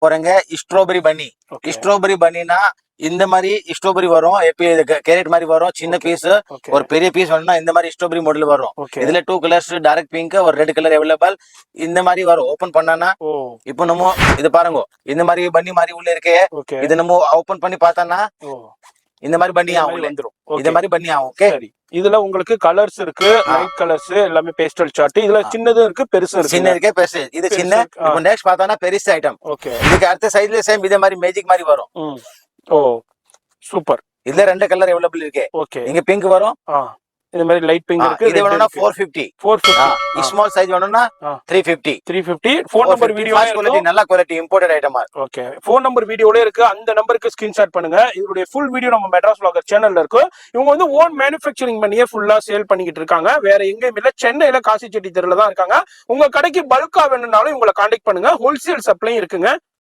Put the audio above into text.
போறேங்க ஸ்ட்ராபெரி பன்னி. ஸ்ட்ராபெரி பன்னினா இந்த மாதிரி ஸ்ட்ராபெரி வரும், கேரட் மாதிரி வரும், சின்ன பீஸ். ஒரு பெரிய பீஸ் வேணும்னா இந்த மாதிரி ஸ்ட்ராபெரி மாடல் வரும். இதுல 2 கலர்ஸ், டார்க் பிங்க், ஒரு ரெட் கலர் அவைலபிள். இந்த மாதிரி வரும். ஓபன் பண்ணானா இப்போ நம்ம இது பாருங்க, இந்த மாதிரி பன்னி மாதிரி உள்ள இருக்கே. இது நம்ம ஓபன் பண்ணி பார்த்தானா இந்த மாதிரி பன்னி ஆகும், வந்துரும். இந்த மாதிரி பன்னி ஆகும். ஓகே, இதுல உங்களுக்கு கலர்ஸ் இருக்கு, லைட் கலர்ஸ் எல்லாமே பேஸ்டல் சார்ட். இதுல சின்னதும் இருக்கு, பெருசும் இருக்கு. சின்ன இருக்கே, பெருசு. இது சின்ன. இப்போ நெக்ஸ்ட் பார்த்தானா பெருசு ஐட்டம். ஓகே, இதுக்கு அடுத்த சைடுல சேம் இதே மாதிரி மேஜிக் மாதிரி வரும். ஓ சூப்பர். இதுல 2 கலர் அவைலபிள் இருக்கு. ஓகே, இங்க பிங்க் வரும், இந்த மாதிரி லைட் பிங்க் இருக்கு. இது வேணும்னா 450. ஸ்மால் சைஸ் வேணும்னா 350. ஃபோன் நம்பர் வீடியோல இருக்கு. நல்ல quality imported item. Okay, phone number வீடியோல இருக்கு. அந்த நம்பருக்கு ஸ்கிரீன்ஷாட் பண்ணுங்க. இதோட ஃபுல் வீடியோ நம்ம மெட்ராஸ் vlogger சேனல்ல இருக்கு. இவங்க வந்து ஓன் மேனுஃபேக்சரிங் பண்ணியே ஃபுல்லா சேல் பண்ணிக்கிட்டு இருக்காங்க. வேற எங்கேயும் இல்ல, சென்னையில காசிச்செட்டி தெருல தான் இருக்காங்க. உங்க கடைக்கு பல்கா வேணும்னாலும் இவங்களை கான்டாக்ட் பண்ணுங்க. ஹோல்சேல் சப்ளை இருக்குங்க.